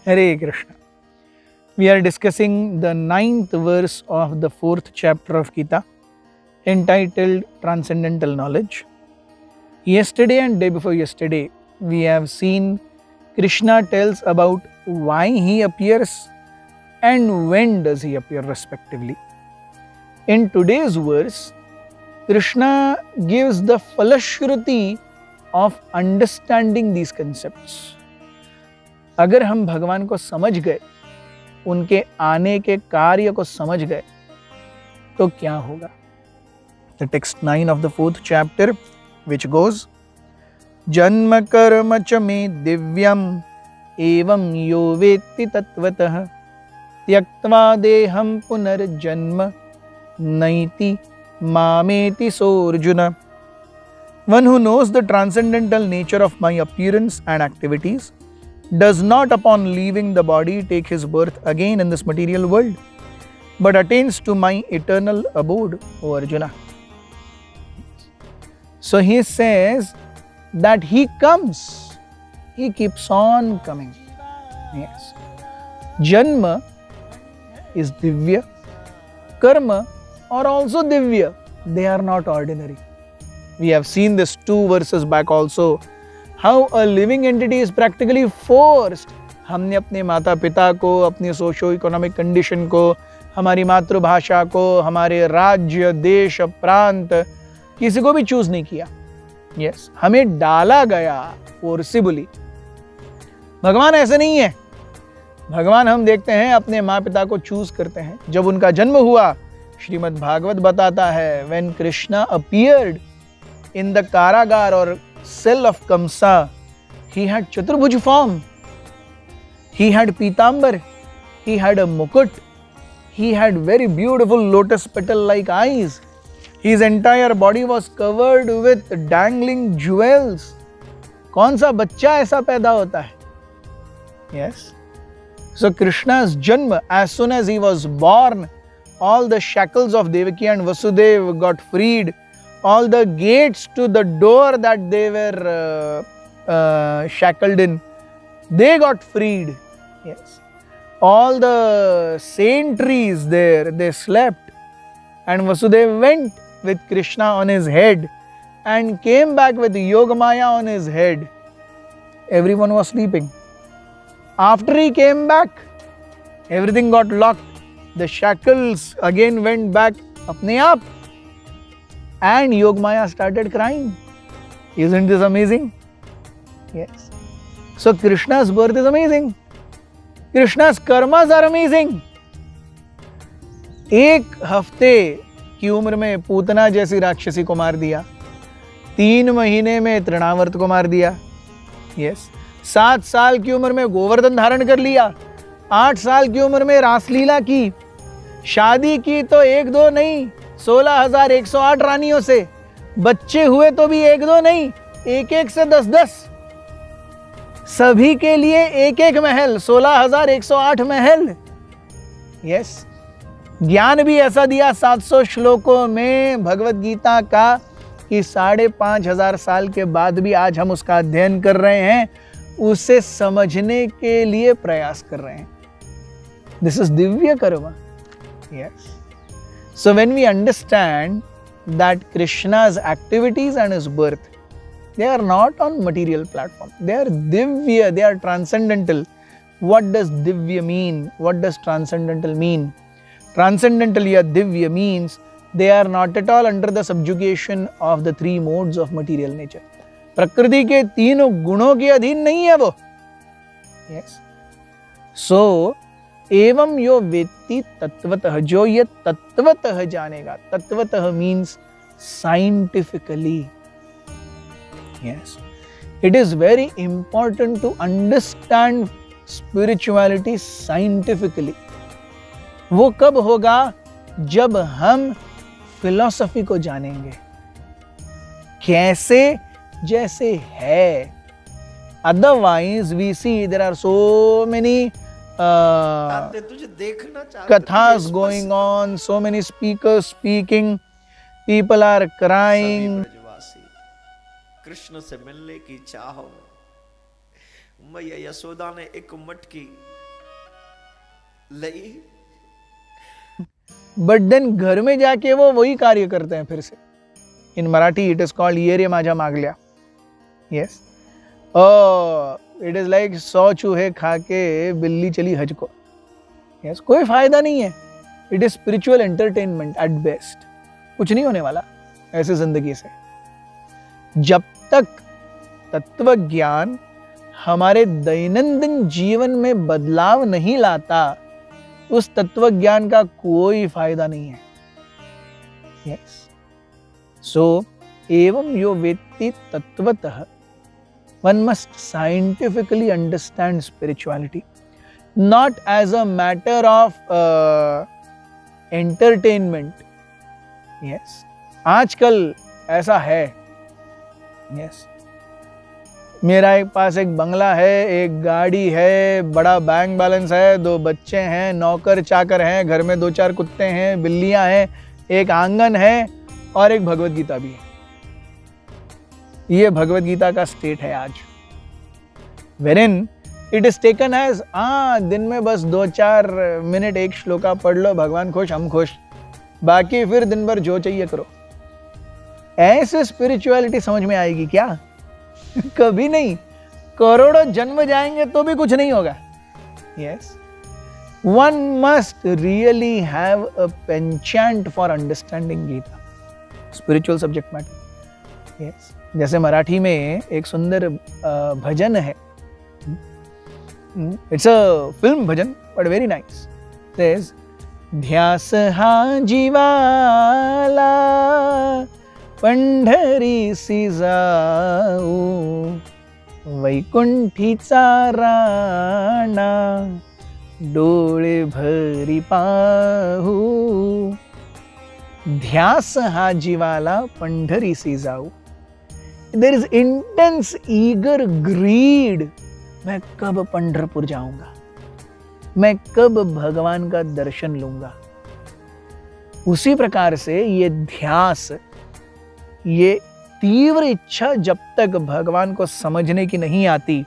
Hare Krishna. We are discussing the 9th verse of the 4th chapter of Gita, entitled Transcendental Knowledge. Yesterday and day before yesterday, we have seen Krishna tells about why he appears and when does he appear respectively. In today's verse, Krishna gives the falashruti of understanding these concepts. अगर हम भगवान को समझ गए, उनके आने के कार्य को समझ गए, तो क्या होगा? The text 9 of the 4th chapter, which goes, जन्म कर्म च मे दिव्यम एवं यो वेत्ति तत्वतः त्यक्त्वा देहं पुनर्जन्म नैति मामेति सोऽर्जुन. One who knows the transcendental nature of my appearance and activities does not upon leaving the body take his birth again in this material world, but attains to my eternal abode, O Arjuna. So he says that he comes, he keeps on coming. Yes. Janma is divya, karma are also divya, they are not ordinary. We have seen this 2 verses back also, how a living entity is practically forced. हमने अपने माता पिता को, अपनी socio economic condition को, हमारी मातृभाषा को, हमारे राज्य, देश, प्रांत, किसी को भी चूज नहीं किया. यस, हमें डाला गया फोर्सिबली. भगवान ऐसे नहीं है. भगवान हम देखते हैं अपने माँ पिता को चूज करते हैं. जब उनका जन्म हुआ, श्रीमद् भागवत बताता है, when Krishna appeared in the Karagar or cell of Kamsa, he had Chaturbhuj form, he had Pitambar, he had a mukut, he had very beautiful lotus petal like eyes, his entire body was covered with dangling jewels. कौन सा बच्चा ऐसा पैदा होता है? Yes. So Krishna's Janma, as soon as he was born, all the shackles of Devaki and Vasudeva got freed. All the gates to the door that they were shackled in, they got freed. Yes. All the saintries there, they slept. And Vasudeva went with Krishna on his head and came back with Yogamaya on his head. Everyone was sleeping. After he came back, everything got locked. The shackles again went back apne aap. And Yogamaya started crying. Isn't this amazing? Yes. So Krishna's birth is amazing. Krishna's karmas are amazing. 1 हफ्ते की उम्र में पूतना जैसी राक्षसी को मार दिया. 3 महीने में तृणावर्त को मार दिया. यस. 7 साल की उम्र में गोवर्धन धारण कर लिया. 8 साल की उम्र में रासलीला की. शादी की तो 1-2 नहीं, 16,108 रानियों से. बच्चे हुए तो भी 1-2 नहीं, 1-1 से 10-10. सभी के लिए 1-1 महल, 16,108 महल. यस. ज्ञान भी ऐसा दिया 700 श्लोकों में भगवत गीता का कि 5,500 साल के बाद भी आज हम उसका अध्ययन कर रहे हैं, उसे समझने के लिए प्रयास कर रहे हैं. दिस इज दिव्य कर्म. Yes. So when we understand that Krishna's activities and his birth, they are not on material platform. They are divya, they are transcendental. What does divya mean? What does transcendental mean? Transcendental ya divya means they are not at all under the subjugation of the 3 modes of material nature. प्रकृति के 3 गुणों के अधीन नहीं है वो. Yes. So एवं यो वेत्ति तत्वतः, जो ये तत्वतः जानेगा. तत्वतः means scientifically. Yes. It is very important to understand spirituality scientifically. वो कब होगा? जब हम फिलॉसफी को जानेंगे. कैसे? जैसे है. Otherwise we see there are so many kathas going on, so many speakers speaking, people are crying. Krishna से मिलने की चाह मैया यशोदा ने एक मटकी लई, बट देन घर में जाके वो वही कार्य करते हैं फिर से. इन मराठी इट इज कॉल्ड ये रे माझा मागल्या. यस, इट इज लाइक 100 चूहे खा के बिल्ली चली हज को. यस, कोई फायदा नहीं है. It is spiritual entertainment at best. कुछ नहीं होने वाला ऐसे जिंदगी से. जब तक तत्व ज्ञान हमारे दैनंदिन जीवन में बदलाव नहीं लाता, उस तत्व ज्ञान का कोई फायदा नहीं है. यस, सो एवं यो वेत्ति तत्वतः, one must scientifically understand spirituality, not as a matter of entertainment. Yes, आजकल ऐसा है. Yes, मेरा एक पास एक बंगला है, एक गाड़ी है, बड़ा बैंक बैलेंस है, 2 बच्चे हैं, नौकर चाकर हैं, घर में 2-4 कुत्ते हैं, बिल्लियां हैं, एक आंगन है और एक भगवत गीता भी है. ये भगवत गीता का स्टेट है आज. Wherein it is taken as दिन में बस 2-4 मिनट एक श्लोका पढ़ लो, भगवान खुश हम खुश, बाकी फिर दिन भर जो चाहिए करो. ऐसे स्पिरिचुअलिटी समझ में आएगी क्या? कभी नहीं. करोड़ों जन्म जाएंगे तो भी कुछ नहीं होगा. Yes, one must really have a penchant for understanding Gita, spiritual subject matter. Yes, जैसे मराठी में एक सुंदर भजन है. It's a film bhajan but very nice. Says, ध्यास हा जीवाला पंढरीसी जाऊ, वैकुंठीचा राणा डोळे भरी पाहू. ध्यास हा जीवाला पंढरीसी जाऊ. There is intense eager greed. मैं कब पंढरपुर जाऊंगा, मैं कब भगवान का दर्शन लूंगा. उसी प्रकार से ये ध्यास, ये तीव्र इच्छा जब तक भगवान को समझने की नहीं आती,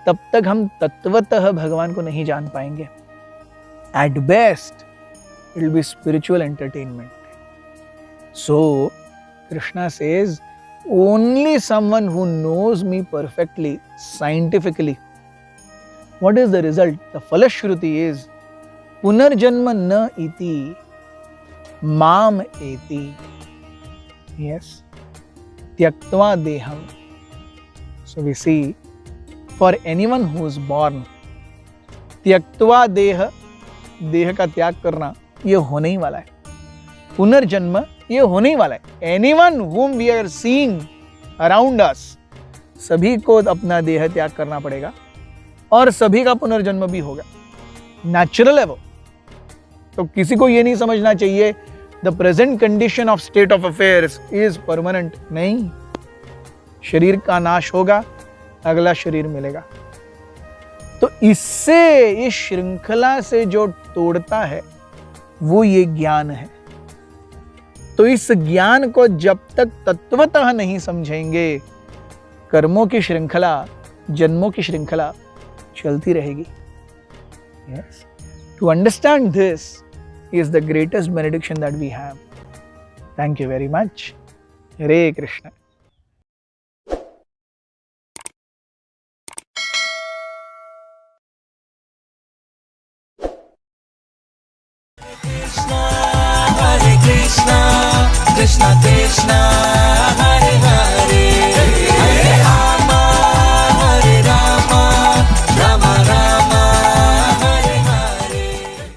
तब तक हम तत्वतः भगवान को नहीं जान पाएंगे. At best, it will be spiritual entertainment. So, Krishna says, only someone who knows me perfectly, scientifically. What is the result? The Falashruti is Punarjanma na iti mam eti. Yes. Tyaktva deham. So we see, for anyone who is born, Tyaktva deha, देह का त्याग करना, ये होने ही वाला है. पुनर्जन्म ये होने ही वाला है. Anyone whom we are seeing around us, सभी को अपना देह त्याग करना पड़ेगा और सभी का पुनर्जन्म भी होगा. नेचुरल है वो. तो किसी को ये नहीं समझना चाहिए the present condition of state of affairs is permanent. नहीं, शरीर का नाश होगा, अगला शरीर मिलेगा. तो इससे, इस श्रृंखला से जो तोड़ता है वो ये ज्ञान है. तो इस ज्ञान को जब तक तत्वतः नहीं समझेंगे, कर्मों की श्रृंखला, जन्मों की श्रृंखला चलती रहेगी. Yes. To understand this is the greatest benediction that we have. Thank you very much. Hare Krishna. Krishna Krishna